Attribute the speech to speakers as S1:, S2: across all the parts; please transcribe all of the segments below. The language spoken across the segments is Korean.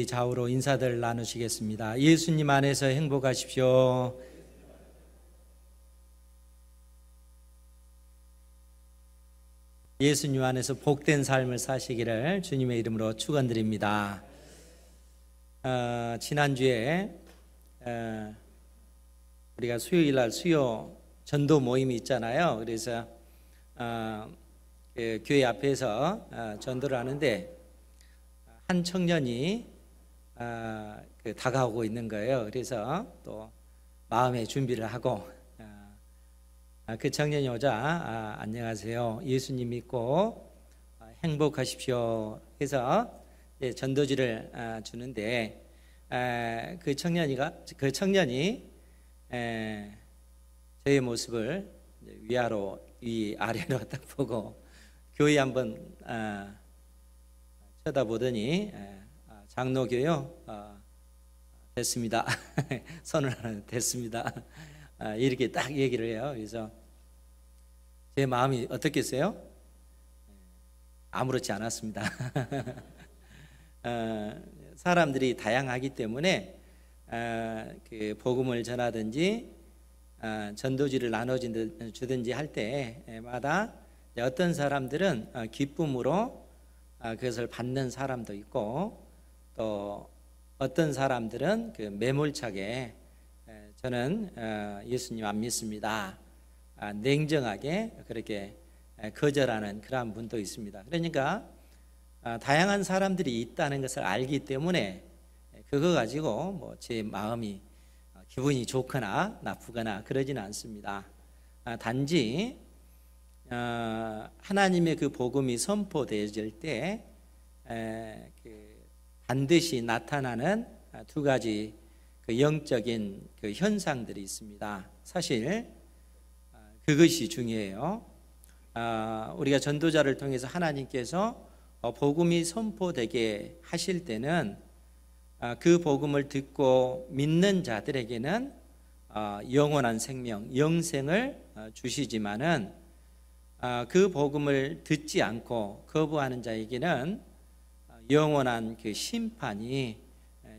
S1: 좌우로 인사들 나누시겠습니다. 예수님 안에서 행복하십시오. 예수님 안에서 복된 삶을 사시기를 주님의 이름으로 축원드립니다. 지난주에 우리가 수요일 날 수요 전도 모임이 있잖아요. 그래서 교회 앞에서 전도를 하는데 한 청년이 다가오고 있는 거예요. 그래서 또 마음의 준비를 하고 그 청년이 오자 안녕하세요. 예수님 믿고 행복하십시오 해서 전도지를 주는데 그 청년이 저의 모습을 위아래로 딱 보고 교회 한번 쳐다보더니 장로교요 됐습니다. 선언하는 됐습니다. 이렇게 딱 얘기를 해요. 그래서 제 마음이 어떻겠어요? 아무렇지 않았습니다. 사람들이 다양하기 때문에 그 복음을 전하든지 전도지를 나눠주든지 할 때마다 어떤 사람들은 기쁨으로 그것을 받는 사람도 있고 또 어떤 사람들은 그 매몰차게 저는 예수님 안 믿습니다. 냉정하게 그렇게 거절하는 그러한 분도 있습니다. 그러니까 다양한 사람들이 있다는 것을 알기 때문에 그거 가지고 뭐 제 마음이 기분이 좋거나 나쁘거나 그러지는 않습니다. 단지 하나님의 그 복음이 선포되어질 때 반드시 나타나는 두 가지 그 영적인 그 현상들이 있습니다. 사실 그것이 중요해요. 우리가 전도자를 통해서 하나님께서 복음이 선포되게 하실 때는 그 복음을 듣고 믿는 자들에게는 영원한 생명, 영생을 주시지만은 그 복음을 듣지 않고 거부하는 자에게는 영원한 그 심판이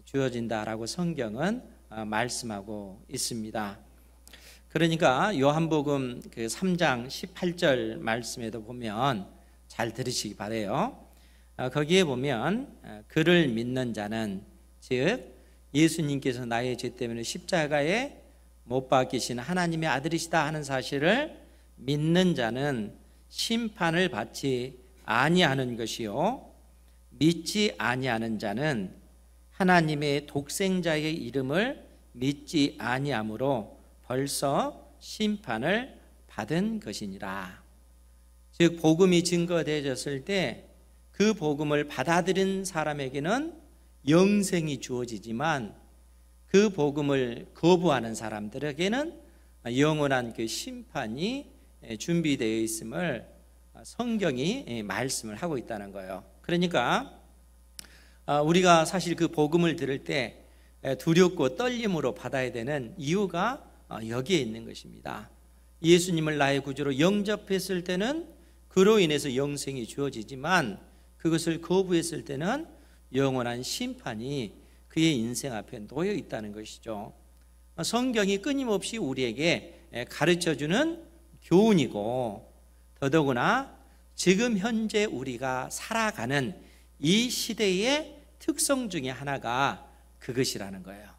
S1: 주어진다라고 성경은 말씀하고 있습니다. 그러니까 요한복음 그 3장 18절 말씀에도 보면 잘 들으시기 바라요. 거기에 보면 그를 믿는 자는 즉 예수님께서 나의 죄 때문에 십자가에 못 박히신 하나님의 아들이시다 하는 사실을 믿는 자는 심판을 받지 아니하는 것이요 믿지 아니하는 자는 하나님의 독생자의 이름을 믿지 아니하므로 벌써 심판을 받은 것이니라. 즉 복음이 증거되어졌을 때 그 복음을 받아들인 사람에게는 영생이 주어지지만 그 복음을 거부하는 사람들에게는 영원한 그 심판이 준비되어 있음을 성경이 말씀을 하고 있다는 거예요. 그러니까 우리가 사실 그 복음을 들을 때 두렵고 떨림으로 받아야 되는 이유가 여기에 있는 것입니다. 예수님을 나의 구주로 영접했을 때는 그로 인해서 영생이 주어지지만 그것을 거부했을 때는 영원한 심판이 그의 인생 앞에 놓여 있다는 것이죠. 성경이 끊임없이 우리에게 가르쳐주는 교훈이고 더더구나 지금 현재 우리가 살아가는 이 시대의 특성 중에 하나가 그것이라는 거예요.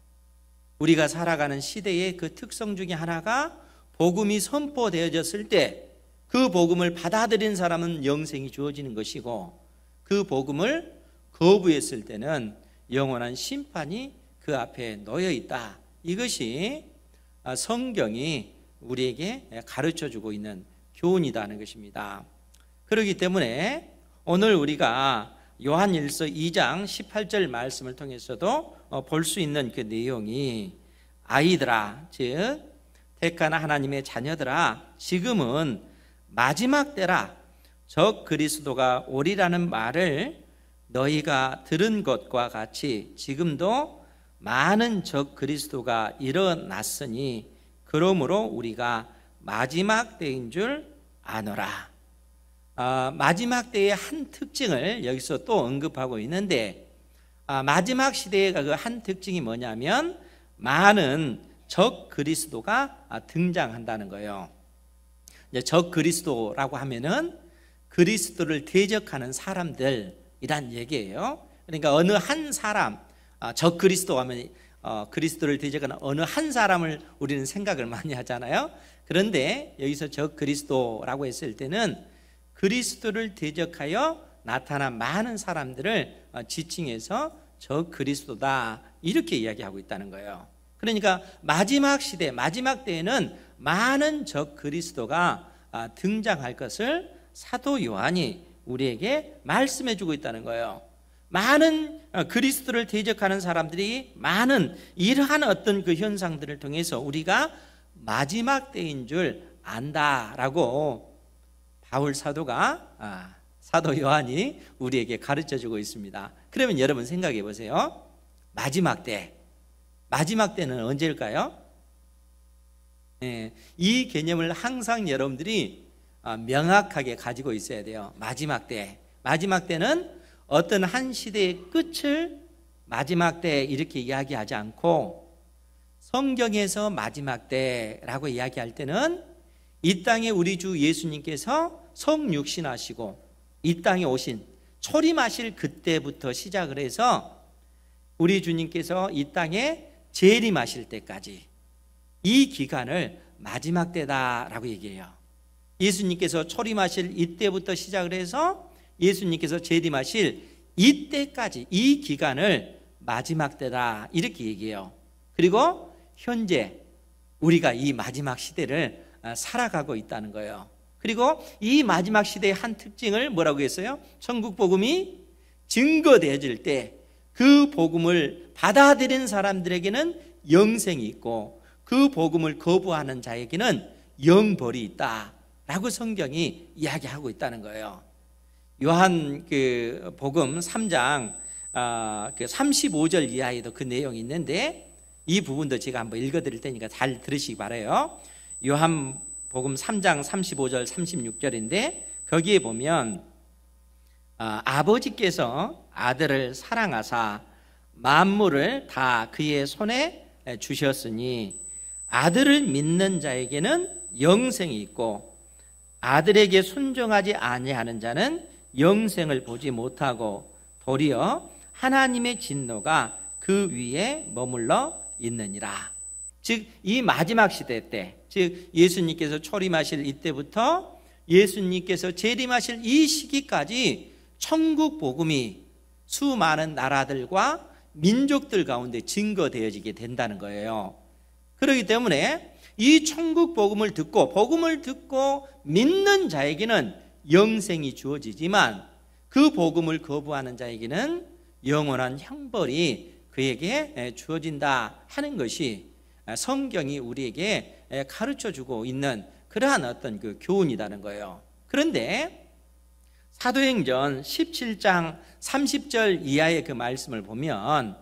S1: 우리가 살아가는 시대의 그 특성 중에 하나가 복음이 선포되어졌을 때 그 복음을 받아들인 사람은 영생이 주어지는 것이고 그 복음을 거부했을 때는 영원한 심판이 그 앞에 놓여 있다. 이것이 성경이 우리에게 가르쳐주고 있는 교훈이라는 것입니다. 그렇기 때문에 오늘 우리가 요한일서 2장 18절 말씀을 통해서도 볼 수 있는 그 내용이 아이들아 즉 택한 하나님의 자녀들아 지금은 마지막 때라 적 그리스도가 오리라는 말을 너희가 들은 것과 같이 지금도 많은 적 그리스도가 일어났으니 그러므로 우리가 마지막 때인 줄 아노라. 마지막 때의 한 특징을 여기서 또 언급하고 있는데 마지막 시대의 그 한 특징이 뭐냐면 많은 적 그리스도가 등장한다는 거예요. 이제 적 그리스도라고 하면은 그리스도를 대적하는 사람들이란 얘기예요. 그러니까 어느 한 사람, 적 그리스도 하면 그리스도를 대적하는 어느 한 사람을 우리는 생각을 많이 하잖아요. 그런데 여기서 적 그리스도라고 했을 때는 그리스도를 대적하여 나타난 많은 사람들을 지칭해서 적 그리스도다 이렇게 이야기하고 있다는 거예요. 그러니까 마지막 시대, 마지막 때에는 많은 적 그리스도가 등장할 것을 사도 요한이 우리에게 말씀해 주고 있다는 거예요. 많은 그리스도를 대적하는 사람들이 많은 이러한 어떤 그 현상들을 통해서 우리가 마지막 때인 줄 안다라고 바울 사도가 사도 요한이 우리에게 가르쳐 주고 있습니다. 그러면 여러분 생각해 보세요. 마지막 때는 언제일까요? 이 개념을 항상 여러분들이 명확하게 가지고 있어야 돼요. 마지막 때는 어떤 한 시대의 끝을 마지막 때 이렇게 이야기하지 않고 성경에서 마지막 때라고 이야기할 때는 이 땅에 우리 주 예수님께서 성육신하시고 이 땅에 오신 초림하실 그때부터 시작을 해서 우리 주님께서 이 땅에 재림하실 때까지 이 기간을 마지막 때다라고 얘기해요. 예수님께서 초림하실 이때부터 시작을 해서 예수님께서 재림하실 이때까지 이 기간을 마지막 때다 이렇게 얘기해요. 그리고 현재 우리가 이 마지막 시대를 살아가고 있다는 거예요. 그리고 이 마지막 시대의 한 특징을 뭐라고 했어요? 천국 복음이 증거되어질 때 그 복음을 받아들인 사람들에게는 영생이 있고 그 복음을 거부하는 자에게는 영벌이 있다라고 성경이 이야기하고 있다는 거예요. 요한 그 복음 3장 그 35절 이하에도 그 내용이 있는데 이 부분도 제가 한번 읽어드릴 테니까 잘 들으시기 바라요. 요한 복음 3장 35절 36절인데 거기에 보면 아버지께서 아들을 사랑하사 만물을 다 그의 손에 주셨으니 아들을 믿는 자에게는 영생이 있고 아들에게 순종하지 아니하는 자는 영생을 보지 못하고 도리어 하나님의 진노가 그 위에 머물러 있느니라. 즉 이 마지막 시대 때, 즉 예수님께서 초림하실 이때부터 예수님께서 재림하실 이 시기까지 천국 복음이 수많은 나라들과 민족들 가운데 증거되어지게 된다는 거예요. 그렇기 때문에 이 천국 복음을 듣고 믿는 자에게는 영생이 주어지지만 그 복음을 거부하는 자에게는 영원한 형벌이 그에게 주어진다 하는 것이 성경이 우리에게 가르쳐주고 있는 그러한 어떤 그 교훈이라는 거예요. 그런데 사도행전 17장 30절 이하의 그 말씀을 보면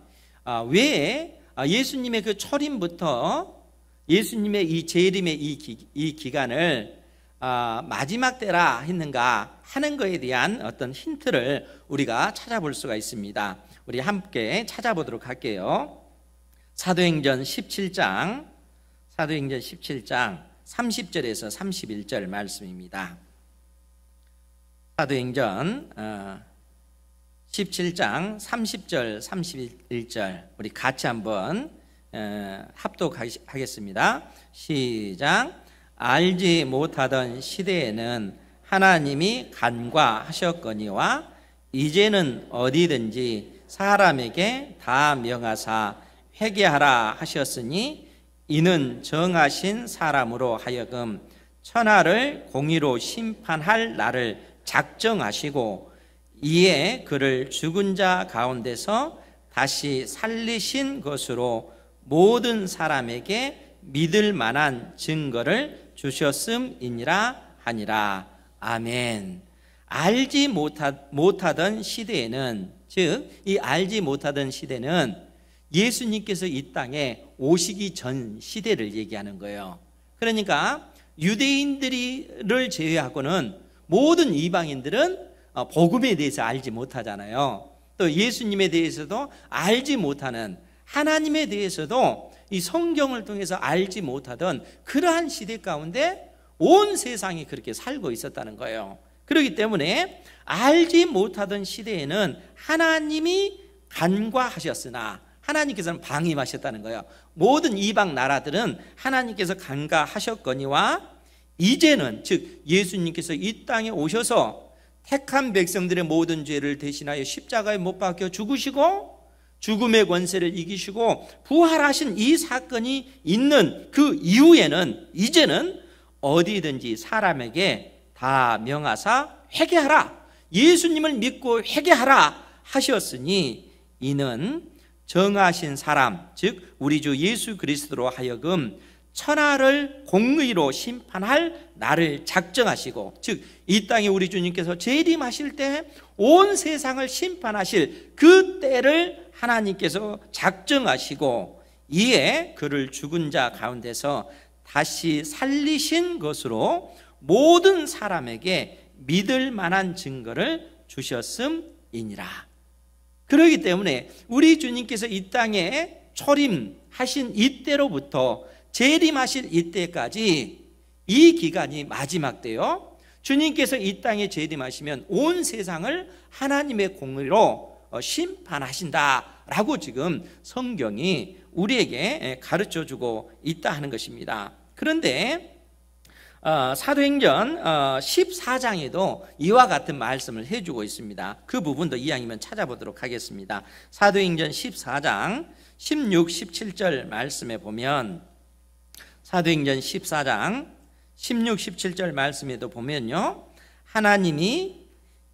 S1: 왜 예수님의 그 초림부터 예수님의 이 재림의 이 기간을 마지막 때라 했는가 하는 것에 대한 어떤 힌트를 우리가 찾아볼 수가 있습니다. 우리 함께 찾아보도록 할게요. 사도행전 17장 30절에서 31절 말씀입니다. 사도행전 17장 30절 31절 우리 같이 한번 합독하겠습니다. 시작. 알지 못하던 시대에는 하나님이 간과하셨거니와 이제는 어디든지 사람에게 다 명하사 회개하라 하셨으니 이는 정하신 사람으로 하여금 천하를 공의로 심판할 날을 작정하시고 이에 그를 죽은 자 가운데서 다시 살리신 것으로 모든 사람에게 믿을 만한 증거를 주셨음이니라 하니라. 아멘. 알지 못하던 시대에는, 즉 이 알지 못하던 시대는 예수님께서 이 땅에 오시기 전 시대를 얘기하는 거예요. 그러니까 유대인들을 제외하고는 모든 이방인들은 복음에 대해서 알지 못하잖아요. 또 예수님에 대해서도 알지 못하는, 하나님에 대해서도 이 성경을 통해서 알지 못하던 그러한 시대 가운데 온 세상이 그렇게 살고 있었다는 거예요. 그렇기 때문에 알지 못하던 시대에는 하나님이 간과하셨으나 하나님께서는 방임하셨다는 거예요. 모든 이방 나라들은 하나님께서 간과하셨거니와 이제는, 즉 예수님께서 이 땅에 오셔서 택한 백성들의 모든 죄를 대신하여 십자가에 못 박혀 죽으시고 죽음의 권세를 이기시고 부활하신 이 사건이 있는 그 이후에는, 이제는 어디든지 사람에게 다 명하사 회개하라, 예수님을 믿고 회개하라 하셨으니 이는 정하신 사람, 즉 우리 주 예수 그리스도로 하여금 천하를 공의로 심판할 날을 작정하시고, 즉 이 땅에 우리 주님께서 재림하실 때 온 세상을 심판하실 그 때를 하나님께서 작정하시고 이에 그를 죽은 자 가운데서 다시 살리신 것으로 모든 사람에게 믿을 만한 증거를 주셨음이니라. 그렇기 때문에 우리 주님께서 이 땅에 초림하신 이때로부터 재림하실 이때까지 이 기간이 마지막 때요, 주님께서 이 땅에 재림하시면 온 세상을 하나님의 공의로 심판하신다라고 지금 성경이 우리에게 가르쳐주고 있다 하는 것입니다. 그런데 사도행전 14장에도 이와 같은 말씀을 해주고 있습니다. 그 부분도 이왕이면 찾아보도록 하겠습니다. 사도행전 14장 16, 17절 말씀에 보면, 사도행전 14장 16, 17절 말씀에도 보면요, 하나님이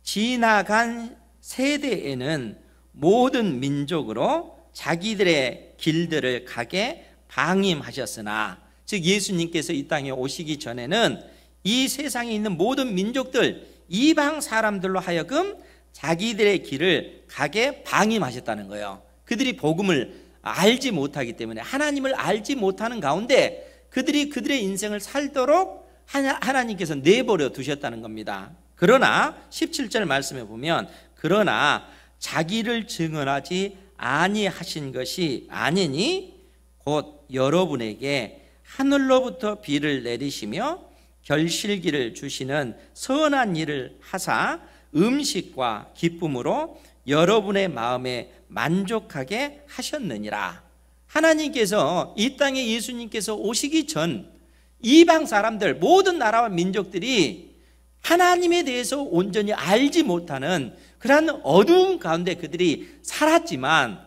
S1: 지나간 세대에는 모든 민족으로 자기들의 길들을 가게 방임하셨으나, 즉 예수님께서 이 땅에 오시기 전에는 이 세상에 있는 모든 민족들, 이방 사람들로 하여금 자기들의 길을 가게 방임하셨다는 거예요. 그들이 복음을 알지 못하기 때문에, 하나님을 알지 못하는 가운데 그들이 그들의 인생을 살도록 하나님께서 내버려 두셨다는 겁니다. 그러나 17절 말씀에 보면, 그러나 자기를 증언하지 아니하신 것이 아니니 곧 여러분에게 하늘로부터 비를 내리시며 결실기를 주시는 선한 일을 하사 음식과 기쁨으로 여러분의 마음에 만족하게 하셨느니라. 하나님께서 이 땅에 예수님께서 오시기 전 이방 사람들, 모든 나라와 민족들이 하나님에 대해서 온전히 알지 못하는 그러한 어두운 가운데 그들이 살았지만,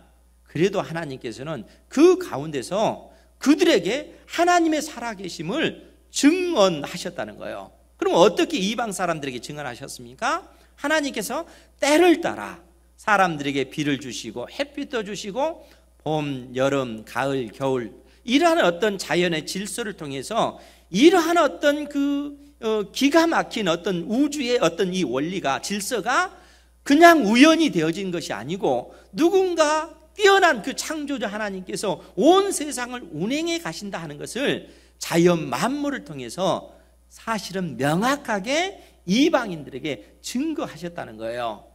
S1: 그래도 하나님께서는 그 가운데서 그들에게 하나님의 살아계심을 증언하셨다는 거예요. 그럼 어떻게 이방 사람들에게 증언하셨습니까? 하나님께서 때를 따라 사람들에게 비를 주시고 햇빛도 주시고 봄, 여름, 가을, 겨울, 이러한 어떤 자연의 질서를 통해서 이러한 어떤 기가 막힌 어떤 우주의 어떤 이 원리가, 질서가 그냥 우연히 되어진 것이 아니고 누군가 뛰어난 그 창조주 하나님께서 온 세상을 운행해 가신다 하는 것을 자연 만물을 통해서 사실은 명확하게 이방인들에게 증거하셨다는 거예요.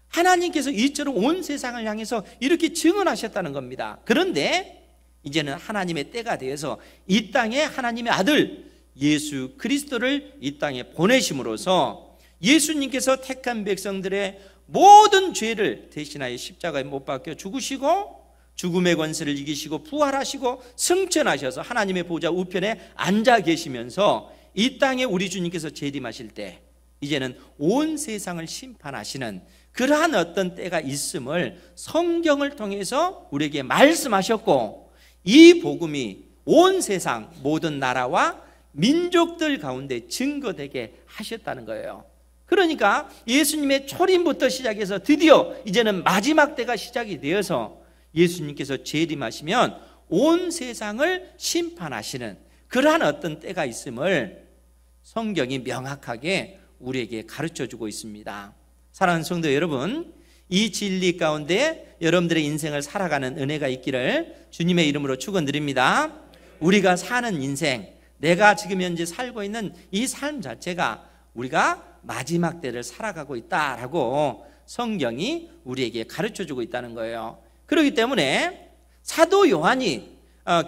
S1: 하나님께서 이처럼 온 세상을 향해서 이렇게 증언하셨다는 겁니다. 그런데 이제는 하나님의 때가 되어서 이 땅에 하나님의 아들 예수 그리스도를 이 땅에 보내심으로써 예수님께서 택한 백성들의 모든 죄를 대신하여 십자가에 못 박혀 죽으시고 죽음의 권세를 이기시고 부활하시고 승천하셔서 하나님의 보좌 우편에 앉아 계시면서 이 땅에 우리 주님께서 재림하실 때 이제는 온 세상을 심판하시는 그러한 어떤 때가 있음을 성경을 통해서 우리에게 말씀하셨고, 이 복음이 온 세상 모든 나라와 민족들 가운데 증거되게 하셨다는 거예요. 그러니까 예수님의 초림부터 시작해서 드디어 이제는 마지막 때가 시작이 되어서 예수님께서 재림하시면 온 세상을 심판하시는 그러한 어떤 때가 있음을 성경이 명확하게 우리에게 가르쳐주고 있습니다. 사랑하는 성도 여러분, 이 진리 가운데 여러분들의 인생을 살아가는 은혜가 있기를 주님의 이름으로 축원드립니다. 우리가 사는 인생, 내가 지금 현재 살고 있는 이 삶 자체가 우리가 마지막 때를 살아가고 있다라고 성경이 우리에게 가르쳐주고 있다는 거예요. 그렇기 때문에 사도 요한이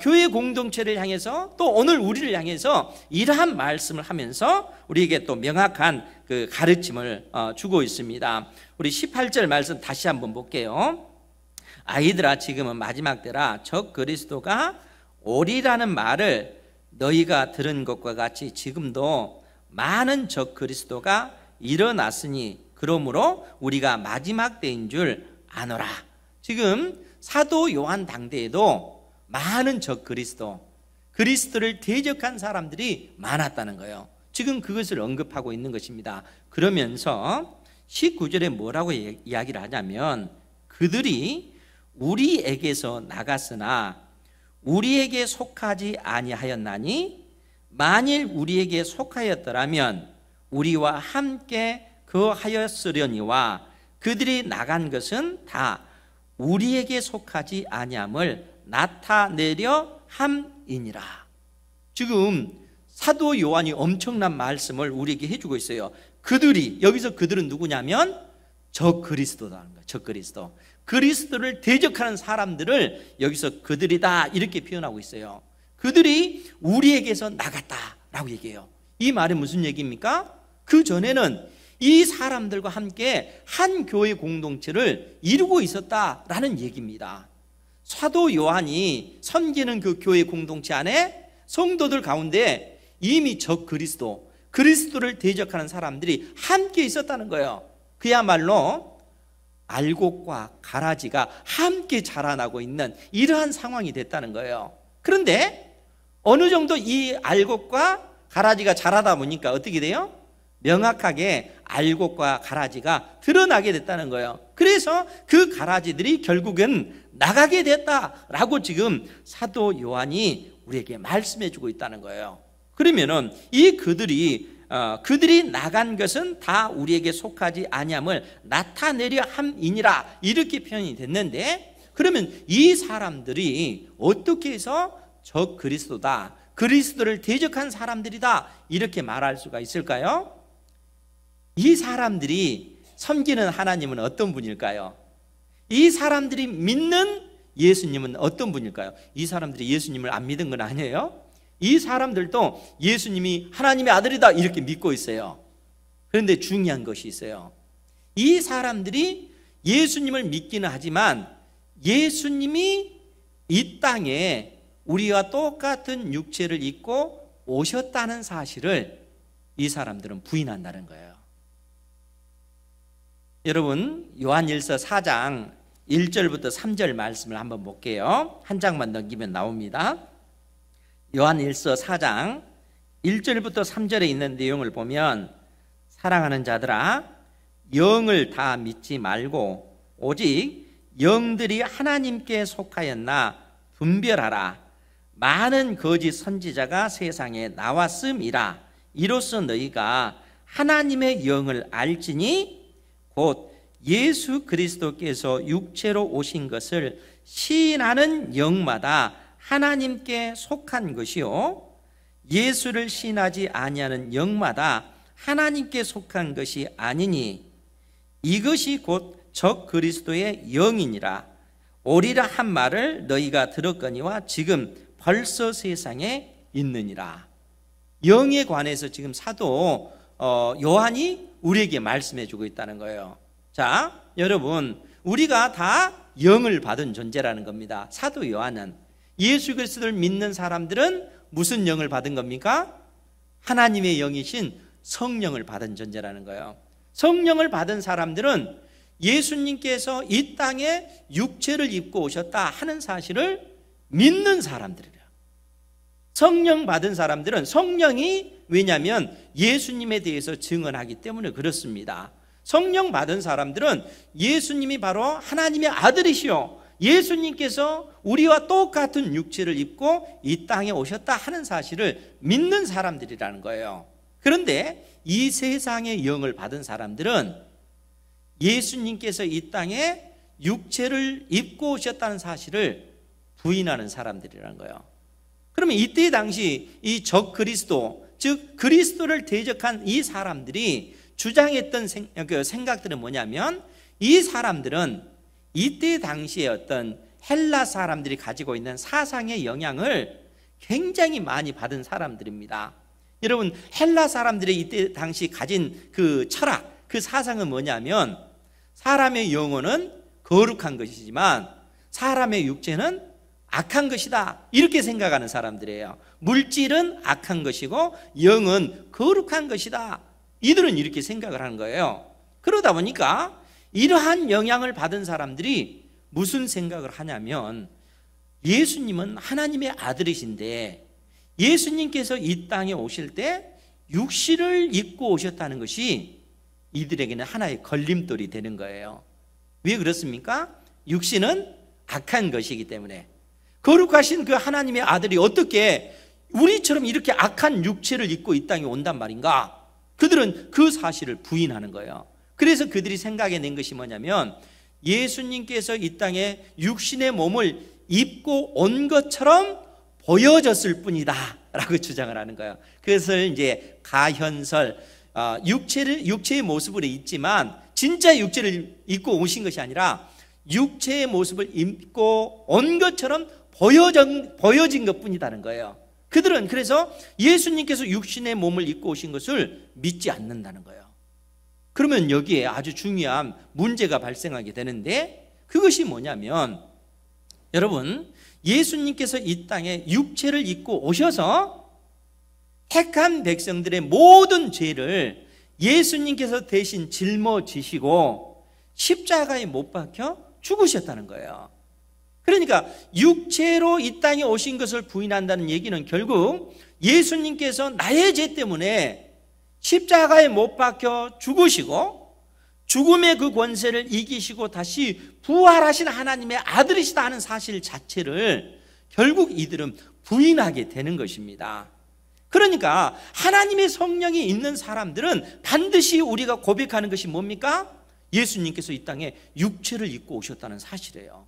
S1: 교회 공동체를 향해서 또 오늘 우리를 향해서 이러한 말씀을 하면서 우리에게 또 명확한 그 가르침을 주고 있습니다. 우리 18절 말씀 다시 한번 볼게요. 아이들아, 지금은 마지막 때라. 적 그리스도가 오리라는 말을 너희가 들은 것과 같이 지금도 많은 적 그리스도가 일어났으니 그러므로 우리가 마지막 때인 줄 아노라. 지금 사도 요한 당대에도 많은 적 그리스도를 대적한 사람들이 많았다는 거예요. 지금 그것을 언급하고 있는 것입니다. 그러면서 19절에 뭐라고 이야기를 하냐면, 그들이 우리에게서 나갔으나 우리에게 속하지 아니하였나니 만일 우리에게 속하였더라면 우리와 함께 거하였으려니와 그들이 나간 것은 다 우리에게 속하지 아니함을 나타내려 함이니라. 지금 사도 요한이 엄청난 말씀을 우리에게 해주고 있어요. 그들이, 여기서 그들은 누구냐면 적 그리스도라는 거예요. 적 그리스도. 그리스도를 대적하는 사람들을 여기서 그들이다 이렇게 표현하고 있어요. 그들이 우리에게서 나갔다라고 얘기해요. 이 말이 무슨 얘기입니까? 그 전에는 이 사람들과 함께 한 교회 공동체를 이루고 있었다라는 얘기입니다. 사도 요한이 섬기는 그 교회 공동체 안에 성도들 가운데 이미 적 그리스도를 대적하는 사람들이 함께 있었다는 거예요. 그야말로 알곡과 가라지가 함께 자라나고 있는 이러한 상황이 됐다는 거예요. 그런데 어느 정도 이 알곡과 가라지가 자라다 보니까 어떻게 돼요? 명확하게 알곡과 가라지가 드러나게 됐다는 거예요. 그래서 그 가라지들이 결국은 나가게 됐다라고 지금 사도 요한이 우리에게 말씀해 주고 있다는 거예요. 그러면은 이 그들이 나간 것은 다 우리에게 속하지 아니함을 나타내려 함이니라 이렇게 표현이 됐는데, 그러면 이 사람들이 어떻게 해서 적 그리스도다, 그리스도를 대적한 사람들이다 이렇게 말할 수가 있을까요? 이 사람들이 섬기는 하나님은 어떤 분일까요? 이 사람들이 믿는 예수님은 어떤 분일까요? 이 사람들이 예수님을 안 믿은 건 아니에요. 이 사람들도 예수님이 하나님의 아들이다 이렇게 믿고 있어요. 그런데 중요한 것이 있어요. 이 사람들이 예수님을 믿기는 하지만 예수님이 이 땅에 우리와 똑같은 육체를 입고 오셨다는 사실을 이 사람들은 부인한다는 거예요. 여러분, 요한일서 4장 1절부터 3절 말씀을 한번 볼게요. 한 장만 넘기면 나옵니다. 요한일서 4장 1절부터 3절에 있는 내용을 보면, 사랑하는 자들아, 영을 다 믿지 말고 오직 영들이 하나님께 속하였나 분별하라. 많은 거짓 선지자가 세상에 나왔음이라. 이로써 너희가 하나님의 영을 알지니 곧 예수 그리스도께서 육체로 오신 것을 시인하는 영마다 하나님께 속한 것이요, 예수를 시인하지 아니하는 영마다 하나님께 속한 것이 아니니 이것이 곧 적 그리스도의 영이니라. 오리라 한 말을 너희가 들었거니와 지금 벌써 세상에 있느니라. 영에 관해서 지금 사도 요한이 우리에게 말씀해 주고 있다는 거예요. 자, 여러분, 우리가 다 영을 받은 존재라는 겁니다. 사도 요한은 예수 그리스도를 믿는 사람들은 무슨 영을 받은 겁니까? 하나님의 영이신 성령을 받은 존재라는 거예요. 성령을 받은 사람들은 예수님께서 이 땅에 육체를 입고 오셨다 하는 사실을 믿는 사람들이래요. 성령 받은 사람들은 성령이, 왜냐하면 예수님에 대해서 증언하기 때문에 그렇습니다. 성령 받은 사람들은 예수님이 바로 하나님의 아들이시오, 예수님께서 우리와 똑같은 육체를 입고 이 땅에 오셨다 하는 사실을 믿는 사람들이라는 거예요. 그런데 이 세상의 영을 받은 사람들은 예수님께서 이 땅에 육체를 입고 오셨다는 사실을 부인하는 사람들이라는 거예요. 그러면 이때 당시 이 적 그리스도, 즉 그리스도를 대적한 이 사람들이 주장했던 생각들은 뭐냐면, 이 사람들은 이때 당시에 어떤 헬라 사람들이 가지고 있는 사상의 영향을 굉장히 많이 받은 사람들입니다. 여러분, 헬라 사람들이 이때 당시 가진 그 철학, 그 사상은 뭐냐면 사람의 영혼은 거룩한 것이지만 사람의 육체는 악한 것이다, 이렇게 생각하는 사람들이에요. 물질은 악한 것이고 영은 거룩한 것이다, 이들은 이렇게 생각을 하는 거예요. 그러다 보니까 이러한 영향을 받은 사람들이 무슨 생각을 하냐면, 예수님은 하나님의 아들이신데 예수님께서 이 땅에 오실 때 육신을 입고 오셨다는 것이 이들에게는 하나의 걸림돌이 되는 거예요. 왜 그렇습니까? 육신은 악한 것이기 때문에. 거룩하신 그 하나님의 아들이 어떻게 우리처럼 이렇게 악한 육체를 입고 이 땅에 온단 말인가? 그들은 그 사실을 부인하는 거예요. 그래서 그들이 생각해낸 것이 뭐냐면, 예수님께서 이 땅에 육신의 몸을 입고 온 것처럼 보여졌을 뿐이다 라고 주장을 하는 거예요. 그것을 이제 가현설, 육체의 모습으로 있지만 진짜 육체를 입고 오신 것이 아니라 육체의 모습을 입고 온 것처럼 보여진 것뿐이다는 거예요. 그들은 그래서 예수님께서 육신의 몸을 입고 오신 것을 믿지 않는다는 거예요. 그러면 여기에 아주 중요한 문제가 발생하게 되는데, 그것이 뭐냐면, 여러분, 예수님께서 이 땅에 육체를 입고 오셔서 택한 백성들의 모든 죄를 예수님께서 대신 짊어지시고 십자가에 못 박혀 죽으셨다는 거예요. 그러니까 육체로 이 땅에 오신 것을 부인한다는 얘기는 결국 예수님께서 나의 죄 때문에 십자가에 못 박혀 죽으시고 죽음의 그 권세를 이기시고 다시 부활하신 하나님의 아들이시다 하는 사실 자체를 결국 이들은 부인하게 되는 것입니다. 그러니까 하나님의 성령이 있는 사람들은 반드시 우리가 고백하는 것이 뭡니까? 예수님께서 이 땅에 육체를 입고 오셨다는 사실이에요.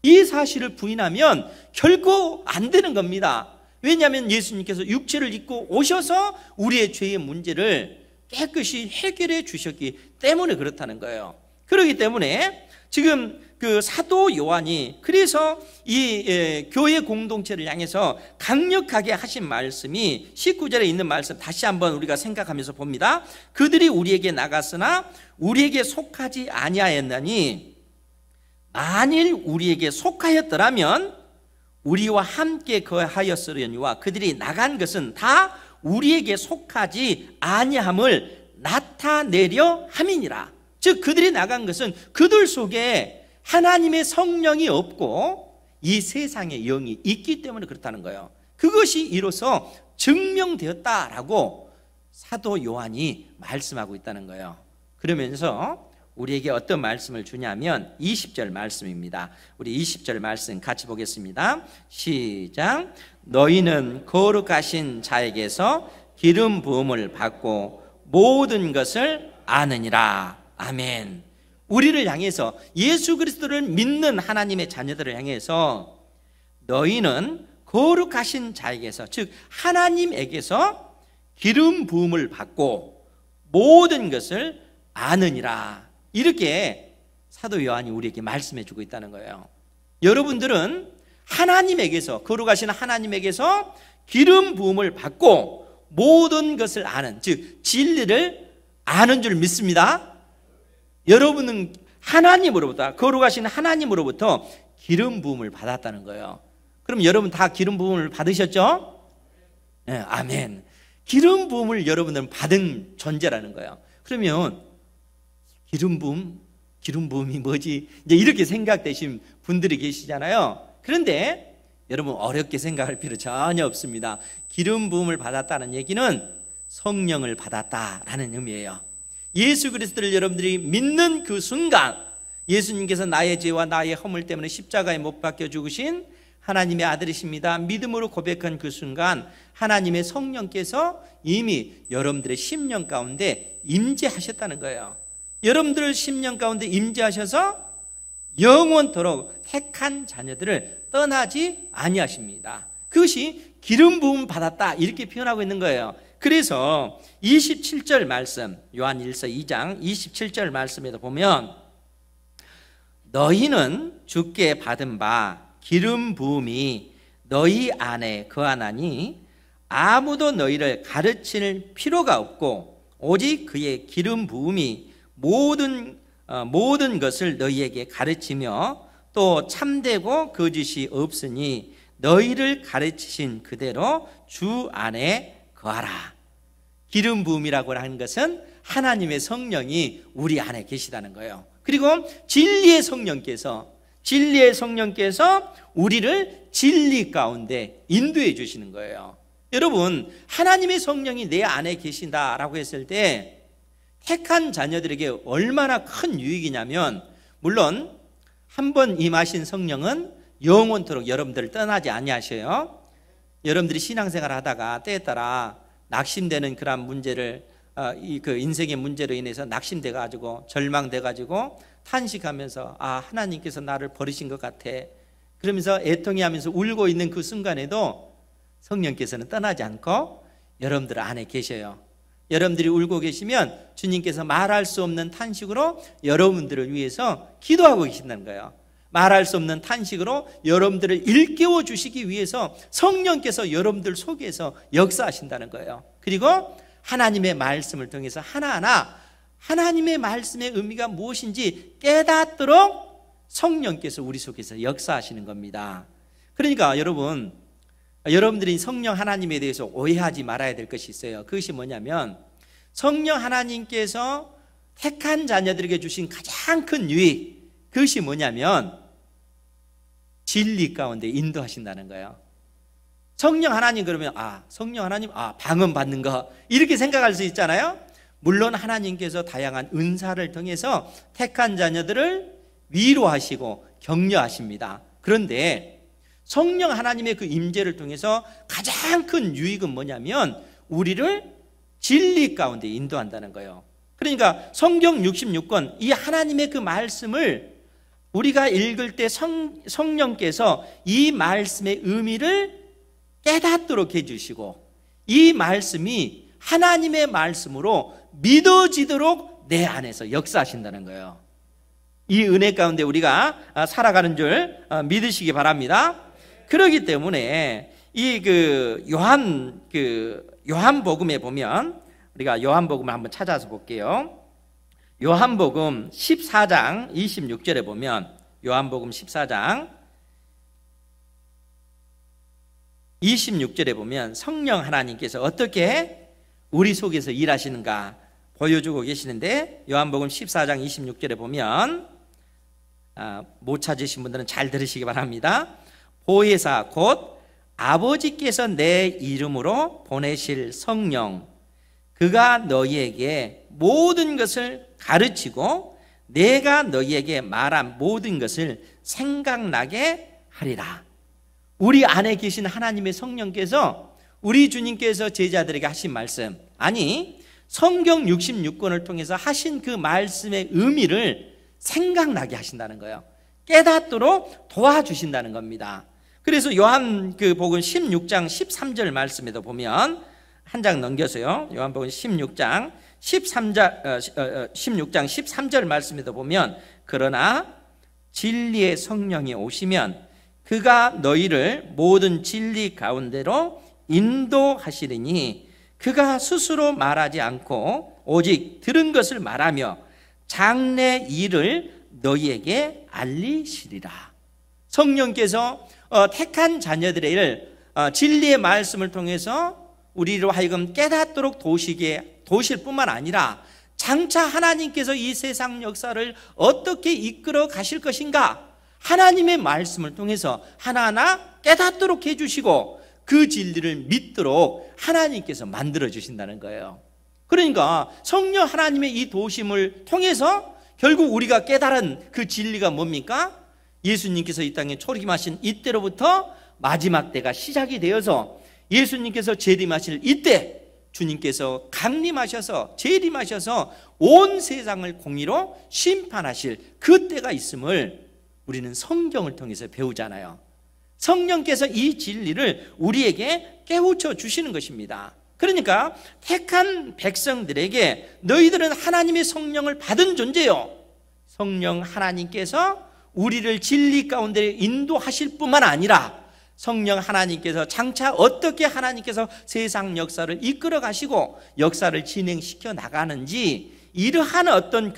S1: 이 사실을 부인하면 결코 안 되는 겁니다. 왜냐하면 예수님께서 육체를 입고 오셔서 우리의 죄의 문제를 깨끗이 해결해 주셨기 때문에 그렇다는 거예요. 그렇기 때문에 지금 그 사도 요한이 그래서 이 교회 공동체를 향해서 강력하게 하신 말씀이 19절에 있는 말씀 다시 한번 우리가 생각하면서 봅니다. 그들이 우리에게 나갔으나 우리에게 속하지 아니하였나니 만일 우리에게 속하였더라면 우리와 함께 거하였으려니와 그들이 나간 것은 다 우리에게 속하지 아니함을 나타내려 함이니라. 즉 그들이 나간 것은 그들 속에 하나님의 성령이 없고 이 세상의 영이 있기 때문에 그렇다는 거예요. 그것이 이로써 증명되었다라고 사도 요한이 말씀하고 있다는 거예요. 그러면서 우리에게 어떤 말씀을 주냐면 20절 말씀입니다. 우리 20절 말씀 같이 보겠습니다. 시작. 너희는 거룩하신 자에게서 기름 부음을 받고 모든 것을 아느니라. 아멘. 우리를 향해서 예수 그리스도를 믿는 하나님의 자녀들을 향해서 너희는 거룩하신 자에게서, 즉 하나님에게서 기름 부음을 받고 모든 것을 아느니라. 이렇게 사도 요한이 우리에게 말씀해 주고 있다는 거예요. 여러분들은 하나님에게서, 거룩하신 하나님에게서 기름 부음을 받고 모든 것을 아는, 즉 진리를 아는 줄 믿습니다. 여러분은 하나님으로부터, 거룩하신 하나님으로부터 기름 부음을 받았다는 거예요. 그럼 여러분 다 기름 부음을 받으셨죠? 네, 아멘. 기름 부음을 여러분들은 받은 존재라는 거예요. 그러면 기름 부음이 뭐지? 이제 이렇게 생각되신 분들이 계시잖아요. 그런데 여러분 어렵게 생각할 필요 전혀 없습니다. 기름 부음을 받았다는 얘기는 성령을 받았다라는 의미예요. 예수 그리스도를 여러분들이 믿는 그 순간, 예수님께서 나의 죄와 나의 허물 때문에 십자가에 못 박혀 죽으신 하나님의 아들이십니다. 믿음으로 고백한 그 순간 하나님의 성령께서 이미 여러분들의 심령 가운데 임재하셨다는 거예요. 여러분들 심령 가운데 임재하셔서 영원토록 택한 자녀들을 떠나지 아니하십니다. 그것이 기름 부음 받았다 이렇게 표현하고 있는 거예요. 그래서 27절 말씀, 요한 1서 2장 27절 말씀에도 보면 너희는 주께 받은 바 기름 부음이 너희 안에 거하나니 아무도 너희를 가르칠 필요가 없고 오직 그의 기름 부음이 모든 것을 너희에게 가르치며 또 참되고 거짓이 없으니 너희를 가르치신 그대로 주 안에 거하라. 기름 부음이라고 하는 것은 하나님의 성령이 우리 안에 계시다는 거예요. 그리고 진리의 성령께서 우리를 진리 가운데 인도해 주시는 거예요. 여러분, 하나님의 성령이 내 안에 계신다라고 했을 때 택한 자녀들에게 얼마나 큰 유익이냐면, 물론 한번 임하신 성령은 영원토록 여러분들을 떠나지 아니하셔요. 여러분들이 신앙생활을 하다가 때에 따라 낙심되는 그런 문제를 그 인생의 문제로 인해서 낙심돼 가지고 절망돼 가지고 탄식하면서 하나님께서 나를 버리신 것 같아, 그러면서 애통해하면서 울고 있는 그 순간에도 성령께서는 떠나지 않고 여러분들 안에 계셔요. 여러분들이 울고 계시면 주님께서 말할 수 없는 탄식으로 여러분들을 위해서 기도하고 계신다는 거예요. 말할 수 없는 탄식으로 여러분들을 일깨워 주시기 위해서 성령께서 여러분들 속에서 역사하신다는 거예요. 그리고 하나님의 말씀을 통해서 하나하나 하나님의 말씀의 의미가 무엇인지 깨닫도록 성령께서 우리 속에서 역사하시는 겁니다. 그러니까 여러분들이 성령 하나님에 대해서 오해하지 말아야 될 것이 있어요. 그것이 뭐냐면, 성령 하나님께서 택한 자녀들에게 주신 가장 큰 유익, 그것이 뭐냐면 진리 가운데 인도하신다는 거예요. 성령 하나님 그러면 성령 하나님 방언 받는 거 이렇게 생각할 수 있잖아요. 물론 하나님께서 다양한 은사를 통해서 택한 자녀들을 위로하시고 격려하십니다. 그런데 성령 하나님의 그 임재를 통해서 가장 큰 유익은 뭐냐면 우리를 진리 가운데 인도한다는 거예요. 그러니까 성경 66권, 이 하나님의 그 말씀을 우리가 읽을 때 성령께서 이 말씀의 의미를 깨닫도록 해주시고, 이 말씀이 하나님의 말씀으로 믿어지도록 내 안에서 역사하신다는 거예요. 이 은혜 가운데 우리가 살아가는 줄 믿으시기 바랍니다. 그렇기 때문에 이 요한복음에 보면, 우리가 요한복음을 한번 찾아서 볼게요. 요한복음 14장 26절에 보면, 요한복음 14장 26절에 보면 성령 하나님께서 어떻게 우리 속에서 일하시는가 보여주고 계시는데, 요한복음 14장 26절에 보면, 못 찾으신 분들은 잘 들으시기 바랍니다. 보혜사 곧 아버지께서 내 이름으로 보내실 성령, 그가 너희에게 모든 것을 가르치고 내가 너희에게 말한 모든 것을 생각나게 하리라. 우리 안에 계신 하나님의 성령께서 우리 주님께서 제자들에게 하신 말씀, 성경 66권을 통해서 하신 그 말씀의 의미를 생각나게 하신다는 거예요. 깨닫도록 도와주신다는 겁니다. 그래서 요한복음 16장 13절 말씀에도 보면, 한 장 넘겨서요, 요한복음 16장 13절 말씀에도 보면, 그러나 진리의 성령이 오시면 그가 너희를 모든 진리 가운데로 인도하시리니 그가 스스로 말하지 않고 오직 들은 것을 말하며 장래 일을 너희에게 알리시리라. 성령께서 택한 자녀들의 일, 진리의 말씀을 통해서 우리로 하여금 깨닫도록 도실 뿐만 아니라 장차 하나님께서 이 세상 역사를 어떻게 이끌어 가실 것인가, 하나님의 말씀을 통해서 하나하나 깨닫도록 해주시고 그 진리를 믿도록 하나님께서 만들어 주신다는 거예요. 그러니까 성령 하나님의 이 도심을 통해서 결국 우리가 깨달은 그 진리가 뭡니까? 예수님께서 이 땅에 초림하신 이때로부터 마지막 때가 시작이 되어서 예수님께서 재림하실 이때 주님께서 강림하셔서 재림하셔서 온 세상을 공의로 심판하실 그 때가 있음을 우리는 성경을 통해서 배우잖아요. 성령께서 이 진리를 우리에게 깨우쳐 주시는 것입니다. 그러니까 택한 백성들에게 너희들은 하나님의 성령을 받은 존재요, 성령 하나님께서 우리를 진리 가운데 인도하실 뿐만 아니라 성령 하나님께서 장차 어떻게 하나님께서 세상 역사를 이끌어 가시고 역사를 진행시켜 나가는지 이러한 어떤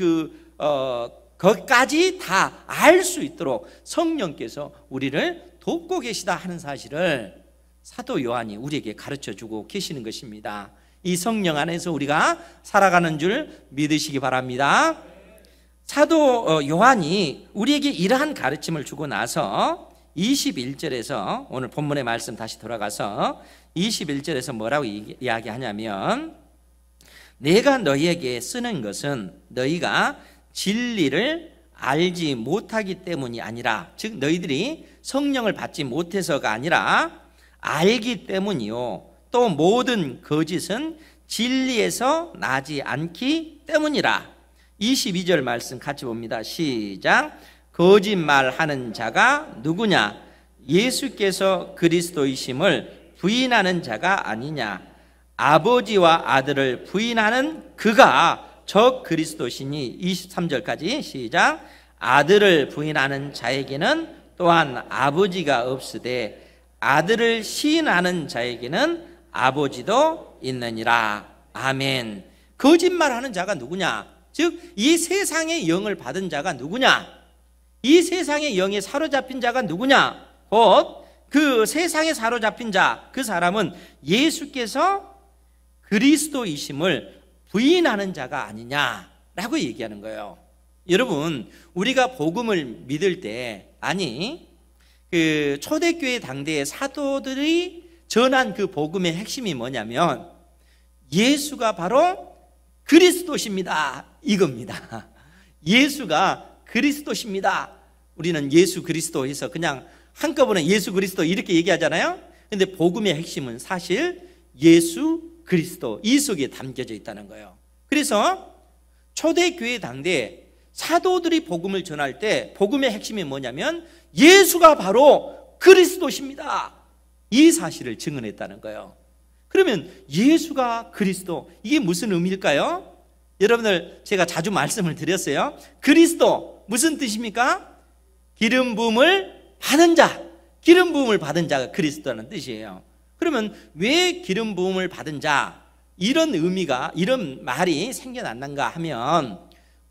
S1: 것까지 다 알 수 있도록 성령께서 우리를 돕고 계시다 하는 사실을 사도 요한이 우리에게 가르쳐주고 계시는 것입니다. 이 성령 안에서 우리가 살아가는 줄 믿으시기 바랍니다. 사도 요한이 우리에게 이러한 가르침을 주고 나서 21절에서 오늘 본문의 말씀 다시 돌아가서 21절에서 뭐라고 이야기하냐면 내가 너희에게 쓰는 것은 너희가 진리를 알지 못하기 때문이 아니라, 즉 너희들이 성령을 받지 못해서가 아니라 알기 때문이요 또 모든 거짓은 진리에서 나지 않기 때문이라. 22절 말씀 같이 봅니다. 시작. 거짓말하는 자가 누구냐? 예수께서 그리스도이심을 부인하는 자가 아니냐? 아버지와 아들을 부인하는 그가 저 그리스도시니. 23절까지 시작. 아들을 부인하는 자에게는 또한 아버지가 없으되 아들을 시인하는 자에게는 아버지도 있느니라. 아멘. 거짓말하는 자가 누구냐? 즉 이 세상의 영을 받은 자가 누구냐? 이 세상의 영에 사로잡힌 자가 누구냐? 곧 그 세상에 사로잡힌 자, 그 사람은 예수께서 그리스도이심을 부인하는 자가 아니냐라고 얘기하는 거예요. 여러분, 우리가 복음을 믿을 때, 아니 그 초대교회 당대의 사도들이 전한 그 복음의 핵심이 뭐냐면 예수가 바로 그리스도십니다, 이겁니다. 예수가 그리스도십니다. 우리는 예수 그리스도 해서 그냥 한꺼번에 예수 그리스도 이렇게 얘기하잖아요. 근데 복음의 핵심은 사실 예수 그리스도 이 속에 담겨져 있다는 거예요. 그래서 초대교회 당대 사도들이 복음을 전할 때 복음의 핵심이 뭐냐면 예수가 바로 그리스도십니다, 이 사실을 증언했다는 거예요. 그러면 예수가 그리스도, 이게 무슨 의미일까요? 여러분들, 제가 자주 말씀을 드렸어요. 그리스도 무슨 뜻입니까? 기름 부음을 받은 자, 기름 부음을 받은 자가 그리스도라는 뜻이에요. 그러면 왜 기름 부음을 받은 자, 이런 의미가, 이런 말이 생겨났는가 하면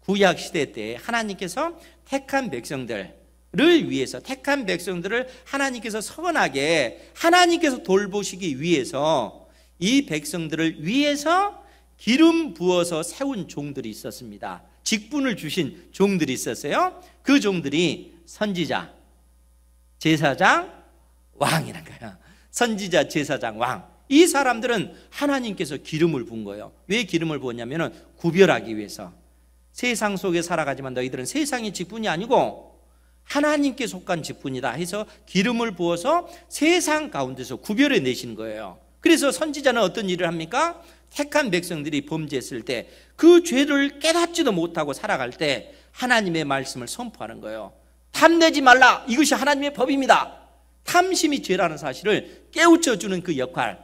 S1: 구약 시대 때 하나님께서 택한 백성들을 위해서, 택한 백성들을 하나님께서 선하게 하나님께서 돌보시기 위해서 이 백성들을 위해서 기름 부어서 세운 종들이 있었습니다. 직분을 주신 종들이 있었어요. 그 종들이 선지자, 제사장, 왕이란 거예요. 선지자, 제사장, 왕. 이 사람들은 하나님께서 기름을 부은 거예요. 왜 기름을 부었냐면 구별하기 위해서. 세상 속에 살아가지만 너희들은 세상의 직분이 아니고 하나님께 속한 직분이다 해서 기름을 부어서 세상 가운데서 구별해 내신 거예요. 그래서 선지자는 어떤 일을 합니까? 택한 백성들이 범죄했을 때 그 죄를 깨닫지도 못하고 살아갈 때 하나님의 말씀을 선포하는 거예요. 탐내지 말라, 이것이 하나님의 법입니다. 탐심이 죄라는 사실을 깨우쳐주는 그 역할,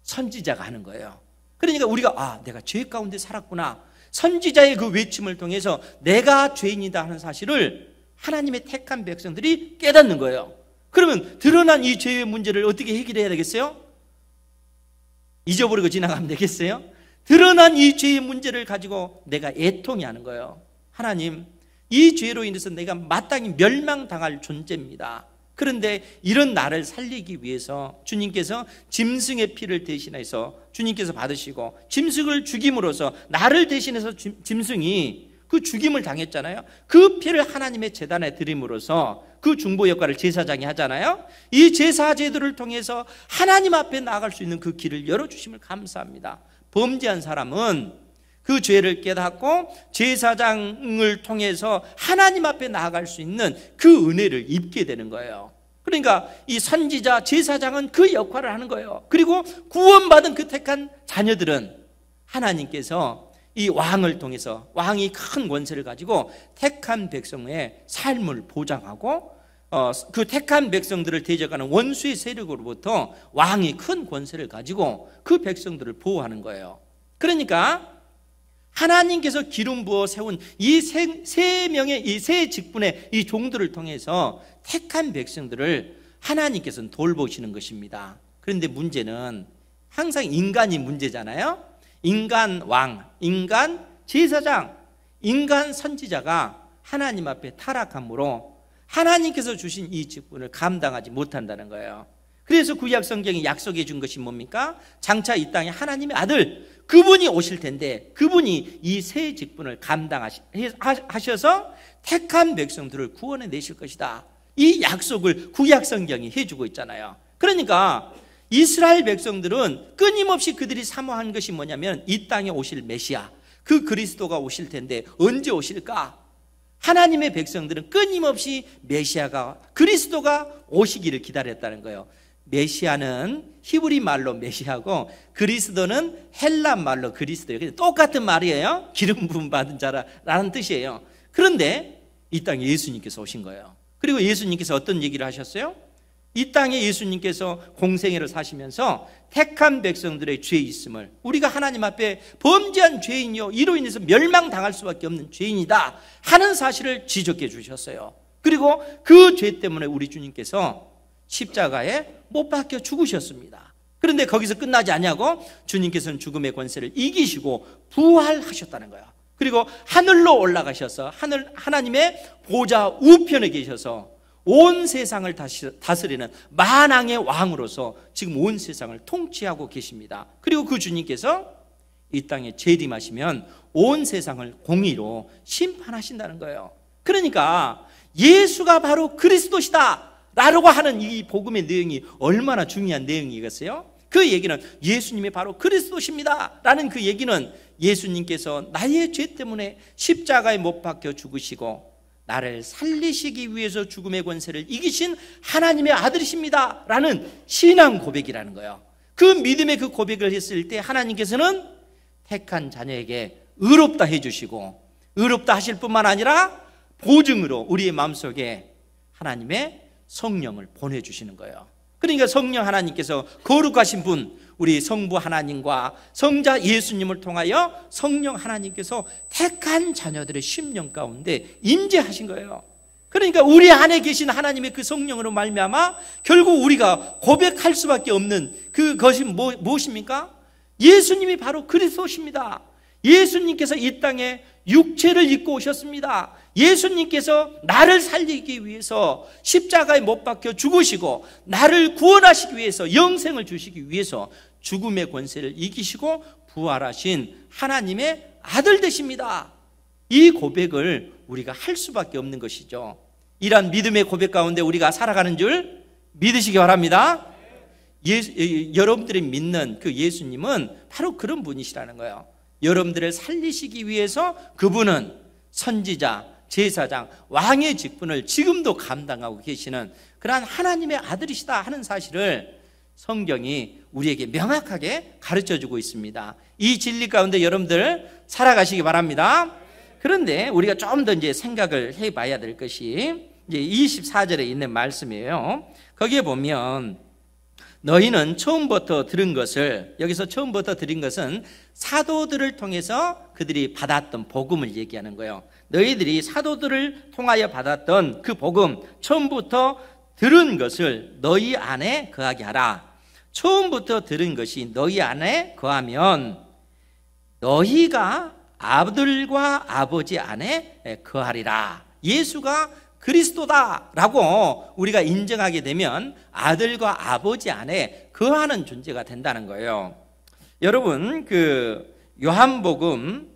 S1: 선지자가 하는 거예요. 그러니까 우리가 내가 죄 가운데 살았구나, 선지자의 그 외침을 통해서 내가 죄인이다 하는 사실을 하나님의 택한 백성들이 깨닫는 거예요. 그러면 드러난 이 죄의 문제를 어떻게 해결해야 되겠어요? 잊어버리고 지나가면 되겠어요? 드러난 이 죄의 문제를 가지고 내가 애통해하는 거예요. 하나님, 이 죄로 인해서 내가 마땅히 멸망당할 존재입니다. 그런데 이런 나를 살리기 위해서 주님께서 짐승의 피를 대신해서 주님께서 받으시고 짐승을 죽임으로써 나를 대신해서 짐승이 그 죽임을 당했잖아요. 그 피를 하나님의 제단에 드림으로써 그 중보 역할을 제사장이 하잖아요. 이 제사 제도를 통해서 하나님 앞에 나아갈 수 있는 그 길을 열어주심을 감사합니다. 범죄한 사람은 그 죄를 깨닫고 제사장을 통해서 하나님 앞에 나아갈 수 있는 그 은혜를 입게 되는 거예요. 그러니까 이 선지자, 제사장은 그 역할을 하는 거예요. 그리고 구원받은 그 택한 자녀들은 하나님께서 이 왕을 통해서, 왕이 큰 권세를 가지고 택한 백성의 삶을 보장하고 그 택한 백성들을 대적하는 원수의 세력으로부터 왕이 큰 권세를 가지고 그 백성들을 보호하는 거예요. 그러니까 하나님께서 기름 부어 세운 이 세 명의 이 세 직분의 이 종들을 통해서 택한 백성들을 하나님께서는 돌보시는 것입니다. 그런데 문제는 항상 인간이 문제잖아요. 인간 왕, 인간 제사장, 인간 선지자가 하나님 앞에 타락함으로 하나님께서 주신 이 직분을 감당하지 못한다는 거예요. 그래서 구약 성경이 약속해 준 것이 뭡니까? 장차 이 땅에 하나님의 아들, 그분이 오실 텐데 그분이 이 세 직분을 감당하셔서 택한 백성들을 구원해 내실 것이다. 이 약속을 구약 성경이 해주고 있잖아요. 그러니까 이스라엘 백성들은 끊임없이 그들이 사모한 것이 뭐냐면 이 땅에 오실 메시아, 그 그리스도가 오실 텐데 언제 오실까? 하나님의 백성들은 끊임없이 메시아가, 그리스도가 오시기를 기다렸다는 거예요. 메시아는 히브리 말로 메시아고 그리스도는 헬라 말로 그리스도예요. 똑같은 말이에요. 기름 부음 받은 자라는 뜻이에요. 그런데 이 땅에 예수님께서 오신 거예요. 그리고 예수님께서 어떤 얘기를 하셨어요? 이 땅에 예수님께서 공생애를 사시면서 택한 백성들의 죄 있음을, 우리가 하나님 앞에 범죄한 죄인이요 이로 인해서 멸망당할 수밖에 없는 죄인이다 하는 사실을 지적해 주셨어요. 그리고 그 죄 때문에 우리 주님께서 십자가에 못 박혀 죽으셨습니다. 그런데 거기서 끝나지 않냐고, 주님께서는 죽음의 권세를 이기시고 부활하셨다는 거예요. 그리고 하늘로 올라가셔서 하나님의 보좌 우편에 계셔서 온 세상을 다스리는 만왕의 왕으로서 지금 온 세상을 통치하고 계십니다. 그리고 그 주님께서 이 땅에 재림하시면 온 세상을 공의로 심판하신다는 거예요. 그러니까 예수가 바로 그리스도시다 라고 하는 이 복음의 내용이 얼마나 중요한 내용이겠어요? 그 얘기는 예수님이 바로 그리스도십니다 라는 그 얘기는 예수님께서 나의 죄 때문에 십자가에 못 박혀 죽으시고 나를 살리시기 위해서 죽음의 권세를 이기신 하나님의 아들이십니다 라는 신앙 고백이라는 거예요. 그 믿음의 그 고백을 했을 때 하나님께서는 택한 자녀에게 의롭다 해주시고, 의롭다 하실 뿐만 아니라 보증으로 우리의 마음속에 하나님의 성령을 보내주시는 거예요. 그러니까 성령 하나님께서 거룩하신 분, 우리 성부 하나님과 성자 예수님을 통하여 성령 하나님께서 택한 자녀들의 심령 가운데 임재하신 거예요. 그러니까 우리 안에 계신 하나님의 그 성령으로 말미암아 결국 우리가 고백할 수밖에 없는 그것이 무엇입니까? 예수님이 바로 그리스도십니다. 예수님께서 이 땅에 육체를 입고 오셨습니다. 예수님께서 나를 살리기 위해서 십자가에 못 박혀 죽으시고 나를 구원하시기 위해서, 영생을 주시기 위해서 죽음의 권세를 이기시고 부활하신 하나님의 아들 되십니다. 이 고백을 우리가 할 수밖에 없는 것이죠. 이러한 믿음의 고백 가운데 우리가 살아가는 줄 믿으시기 바랍니다. 여러분들이 믿는 그 예수님은 바로 그런 분이시라는 거예요. 여러분들을 살리시기 위해서 그분은 선지자, 제사장, 왕의 직분을 지금도 감당하고 계시는 그러한 하나님의 아들이시다 하는 사실을 성경이 우리에게 명확하게 가르쳐주고 있습니다. 이 진리 가운데 여러분들 살아가시기 바랍니다. 그런데 우리가 좀 더 이제 생각을 해봐야 될 것이 이제 24절에 있는 말씀이에요. 거기에 보면 너희는 처음부터 들은 것을, 여기서 처음부터 들은 것은 사도들을 통해서 그들이 받았던 복음을 얘기하는 거예요. 너희들이 사도들을 통하여 받았던 그 복음, 처음부터 들은 것을 너희 안에 거하게 하라. 처음부터 들은 것이 너희 안에 거하면 너희가 아들과 아버지 안에 거하리라. 예수가 그리스도다라고 우리가 인정하게 되면 아들과 아버지 안에 거하는 존재가 된다는 거예요. 여러분, 그 요한복음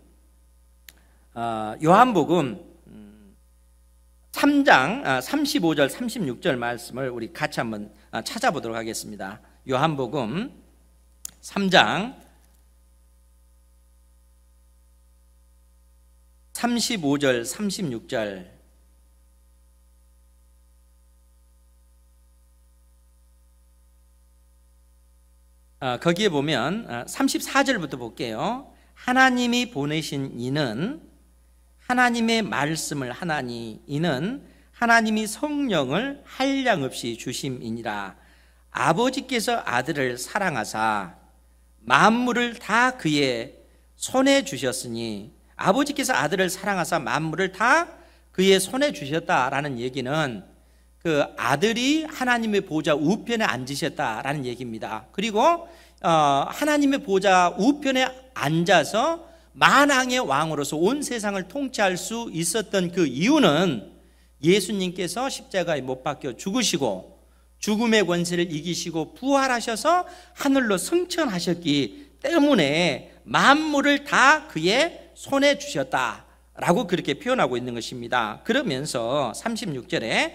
S1: 3장 35절 36절 말씀을 우리 같이 한번 찾아보도록 하겠습니다. 요한복음 3장 35절 36절 거기에 보면 34절부터 볼게요. 하나님이 보내신 이는 하나님의 말씀을 하나니 이는 하나님이 성령을 한량없이 주심이니라. 아버지께서 아들을 사랑하사 만물을 다 그의 손에 주셨으니, 아버지께서 아들을 사랑하사 만물을 다 그의 손에 주셨다라는 얘기는 그 아들이 하나님의 보좌 우편에 앉으셨다라는 얘기입니다. 그리고 하나님의 보좌 우편에 앉아서 만왕의 왕으로서 온 세상을 통치할 수 있었던 그 이유는 예수님께서 십자가에 못 박혀 죽으시고 죽음의 권세를 이기시고 부활하셔서 하늘로 승천하셨기 때문에 만물을 다 그의 손에 주셨다라고 그렇게 표현하고 있는 것입니다. 그러면서 36절에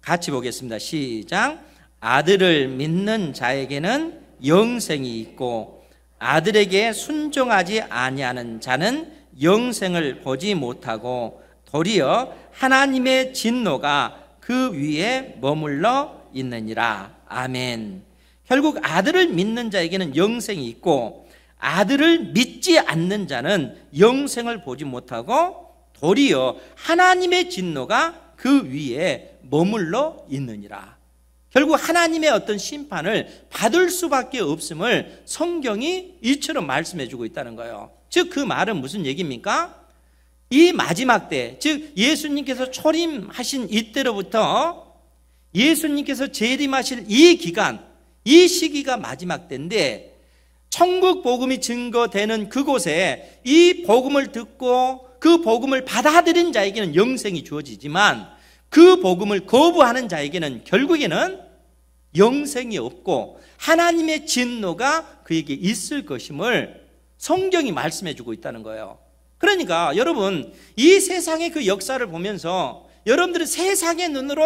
S1: 같이 보겠습니다. 시작. 아들을 믿는 자에게는 영생이 있고 아들에게 순종하지 아니하는 자는 영생을 보지 못하고 도리어 하나님의 진노가 그 위에 머물러 있느니라. 아멘. 결국 아들을 믿는 자에게는 영생이 있고 아들을 믿지 않는 자는 영생을 보지 못하고 도리어 하나님의 진노가 그 위에 머물러 있느니라. 결국 하나님의 어떤 심판을 받을 수밖에 없음을 성경이 이처럼 말씀해 주고 있다는 거예요. 즉 그 말은 무슨 얘기입니까? 이 마지막 때, 즉 예수님께서 초림하신 이때로부터 예수님께서 재림하실 이 기간, 이 시기가 마지막 때인데 천국 복음이 증거되는 그곳에 이 복음을 듣고 그 복음을 받아들인 자에게는 영생이 주어지지만 그 복음을 거부하는 자에게는 결국에는 영생이 없고 하나님의 진노가 그에게 있을 것임을 성경이 말씀해 주고 있다는 거예요. 그러니까 여러분, 이 세상의 그 역사를 보면서 여러분들은 세상의 눈으로,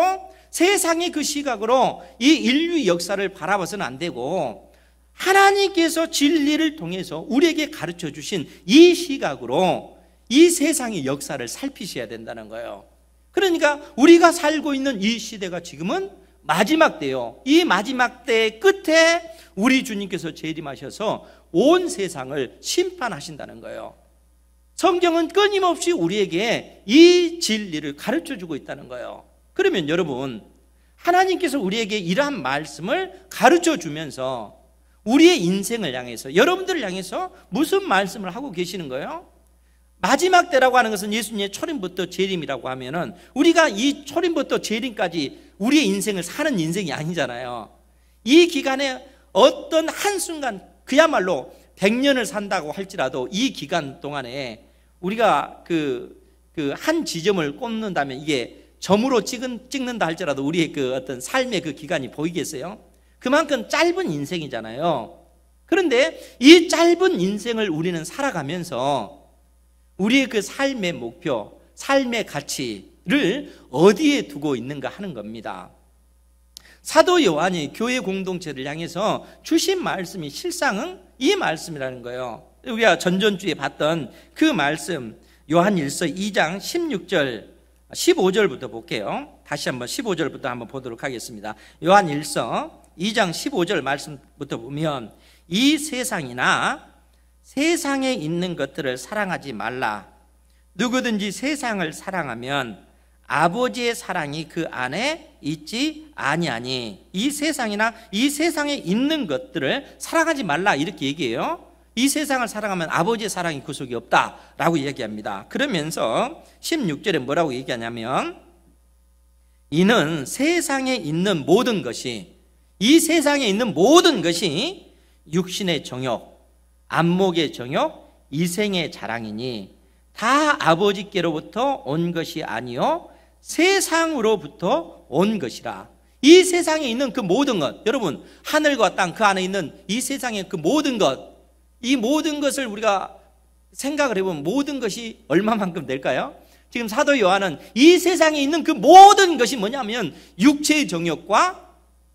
S1: 세상의 그 시각으로 이 인류 역사를 바라봐서는 안 되고 하나님께서 진리를 통해서 우리에게 가르쳐 주신 이 시각으로 이 세상의 역사를 살피셔야 된다는 거예요. 그러니까 우리가 살고 있는 이 시대가 지금은 마지막 때요. 이 마지막 때의 끝에 우리 주님께서 재림하셔서 온 세상을 심판하신다는 거예요. 성경은 끊임없이 우리에게 이 진리를 가르쳐 주고 있다는 거예요. 그러면 여러분, 하나님께서 우리에게 이러한 말씀을 가르쳐 주면서 우리의 인생을 향해서, 여러분들을 향해서 무슨 말씀을 하고 계시는 거예요? 마지막 때라고 하는 것은 예수님의 초림부터 재림이라고 하면은 우리가 이 초림부터 재림까지 우리의 인생을 사는 인생이 아니잖아요. 이 기간에 어떤 한순간, 그야말로 100년을 산다고 할지라도 이 기간 동안에 우리가 한 지점을 꼽는다면 이게 점으로 찍는다 할지라도 우리의 그 어떤 삶의 그 기간이 보이겠어요? 그만큼 짧은 인생이잖아요. 그런데 이 짧은 인생을 우리는 살아가면서 우리의 그 삶의 목표, 삶의 가치를 어디에 두고 있는가 하는 겁니다. 사도 요한이 교회 공동체를 향해서 주신 말씀이 실상은 이 말씀이라는 거예요. 우리가 전전주에 봤던 그 말씀, 요한일서 2장 16절, 15절부터 볼게요. 다시 한번 15절부터 한번 보도록 하겠습니다. 요한일서 2장 15절 말씀부터 보면, 이 세상이나 세상에 있는 것들을 사랑하지 말라. 누구든지 세상을 사랑하면 아버지의 사랑이 그 안에 있지 아니하니. 이 세상이나 이 세상에 있는 것들을 사랑하지 말라, 이렇게 얘기해요. 이 세상을 사랑하면 아버지의 사랑이 그 속에 없다라고 얘기합니다. 그러면서 16절에 뭐라고 얘기하냐면, 이는 세상에 있는 모든 것이, 이 세상에 있는 모든 것이 육신의 정욕, 안목의 정욕, 이생의 자랑이니 다 아버지께로부터 온 것이 아니요 세상으로부터 온 것이라. 이 세상에 있는 그 모든 것, 여러분, 하늘과 땅 그 안에 있는 이 세상의 그 모든 것, 이 모든 것을 우리가 생각을 해보면 모든 것이 얼마만큼 될까요? 지금 사도 요한은 이 세상에 있는 그 모든 것이 뭐냐면 육체의 정욕과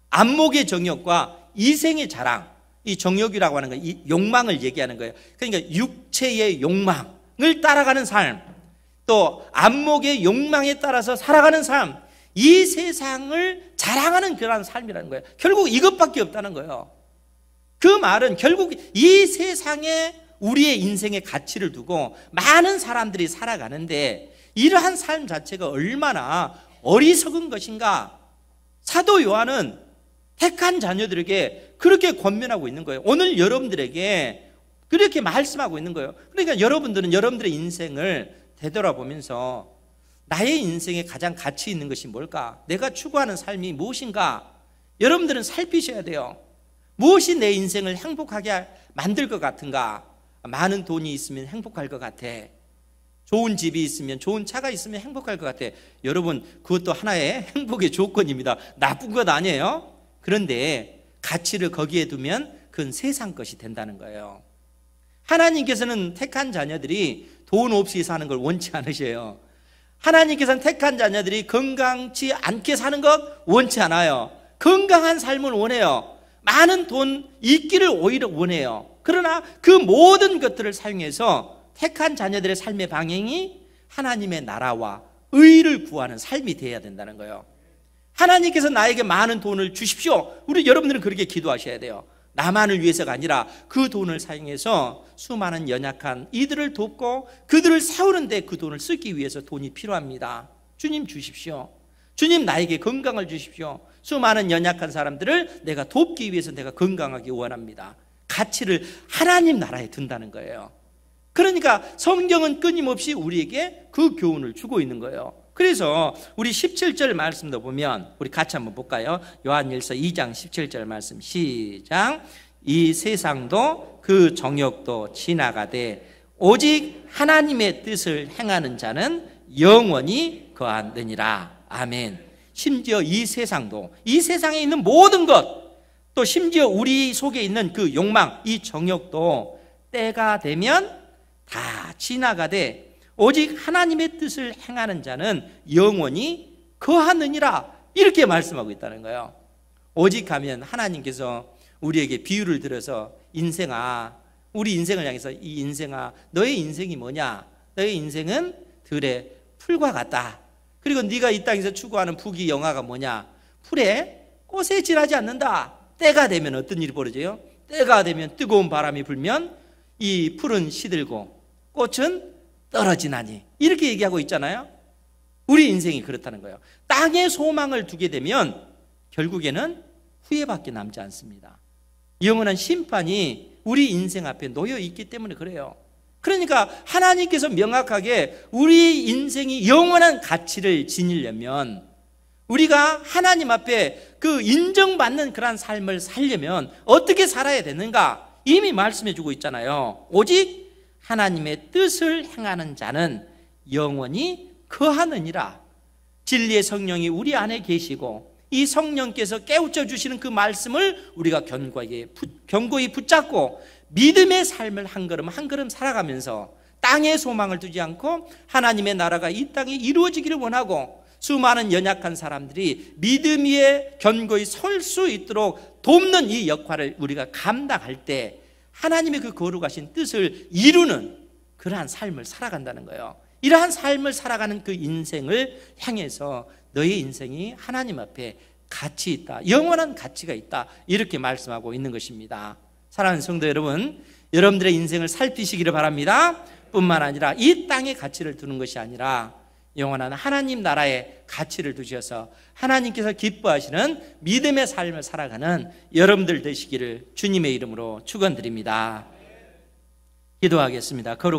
S1: 안목의 정욕과 이생의 자랑, 이 정욕이라고 하는 거, 이 욕망을 얘기하는 거예요. 그러니까 육체의 욕망을 따라가는 삶, 또 안목의 욕망에 따라서 살아가는 삶, 이 세상을 자랑하는 그런 삶이라는 거예요. 결국 이것밖에 없다는 거예요. 그 말은 결국 이 세상에 우리의 인생의 가치를 두고 많은 사람들이 살아가는데 이러한 삶 자체가 얼마나 어리석은 것인가, 사도 요한은 택한 자녀들에게 그렇게 권면하고 있는 거예요. 오늘 여러분들에게 그렇게 말씀하고 있는 거예요. 그러니까 여러분들은 여러분들의 인생을 되돌아보면서 나의 인생에 가장 가치 있는 것이 뭘까? 내가 추구하는 삶이 무엇인가? 여러분들은 살피셔야 돼요. 무엇이 내 인생을 행복하게 만들 것 같은가? 많은 돈이 있으면 행복할 것 같아. 좋은 집이 있으면, 좋은 차가 있으면 행복할 것 같아. 여러분, 그것도 하나의 행복의 조건입니다. 나쁜 것 아니에요. 그런데 가치를 거기에 두면 그건 세상 것이 된다는 거예요. 하나님께서는 택한 자녀들이 돈 없이 사는 걸 원치 않으셔요. 하나님께서는 택한 자녀들이 건강치 않게 사는 것 원치 않아요. 건강한 삶을 원해요. 많은 돈 있기를 오히려 원해요. 그러나 그 모든 것들을 사용해서 택한 자녀들의 삶의 방향이 하나님의 나라와 의를 구하는 삶이 되어야 된다는 거예요. 하나님께서 나에게 많은 돈을 주십시오. 우리 여러분들은 그렇게 기도하셔야 돼요. 나만을 위해서가 아니라 그 돈을 사용해서 수많은 연약한 이들을 돕고 그들을 세우는데 그 돈을 쓰기 위해서 돈이 필요합니다. 주님 주십시오. 주님 나에게 건강을 주십시오. 수많은 연약한 사람들을 내가 돕기 위해서 내가 건강하기 원합니다. 가치를 하나님 나라에 둔다는 거예요. 그러니까 성경은 끊임없이 우리에게 그 교훈을 주고 있는 거예요. 그래서 우리 17절 말씀도 보면 우리 같이 한번 볼까요? 요한일서 2장 17절 말씀 시작. 이 세상도 그 정욕도 지나가되 오직 하나님의 뜻을 행하는 자는 영원히 거하느니라. 아멘. 심지어 이 세상도, 이 세상에 있는 모든 것, 또 심지어 우리 속에 있는 그 욕망, 이 정욕도 때가 되면 다 지나가되 오직 하나님의 뜻을 행하는 자는 영원히 거하느니라. 이렇게 말씀하고 있다는 거예요. 오직 하면 하나님께서 우리에게 비유를 들어서 인생아, 우리 인생을 향해서 이 인생아, 너의 인생이 뭐냐? 너의 인생은 들의 풀과 같다. 그리고 네가 이 땅에서 추구하는 부귀 영화가 뭐냐? 풀에 꽃에 지나지 않는다. 때가 되면 어떤 일이 벌어져요? 때가 되면 뜨거운 바람이 불면 이 풀은 시들고 꽃은 떨어지나니, 이렇게 얘기하고 있잖아요. 우리 인생이 그렇다는 거예요. 땅에 소망을 두게 되면 결국에는 후회밖에 남지 않습니다. 영원한 심판이 우리 인생 앞에 놓여 있기 때문에 그래요. 그러니까 하나님께서 명확하게 우리 인생이 영원한 가치를 지니려면, 우리가 하나님 앞에 그 인정받는 그런 삶을 살려면 어떻게 살아야 되는가? 이미 말씀해 주고 있잖아요. 오직 하나님의 뜻을 행하는 자는 영원히 거하느니라. 진리의 성령이 우리 안에 계시고 이 성령께서 깨우쳐 주시는 그 말씀을 우리가 견고히 붙잡고 믿음의 삶을 한 걸음 한 걸음 살아가면서 땅에 소망을 두지 않고 하나님의 나라가 이 땅에 이루어지기를 원하고 수많은 연약한 사람들이 믿음 위에 견고히 설 수 있도록 돕는 이 역할을 우리가 감당할 때 하나님의 그 거룩하신 뜻을 이루는 그러한 삶을 살아간다는 거예요. 이러한 삶을 살아가는 그 인생을 향해서 너의 인생이 하나님 앞에 가치 있다, 영원한 가치가 있다, 이렇게 말씀하고 있는 것입니다. 사랑하는 성도 여러분, 여러분들의 인생을 살피시기를 바랍니다. 뿐만 아니라 이 땅의 가치를 두는 것이 아니라 영원한 하나님 나라의 가치를 두셔서 하나님께서 기뻐하시는 믿음의 삶을 살아가는 여러분들 되시기를 주님의 이름으로 축원드립니다. 기도하겠습니다. 거룩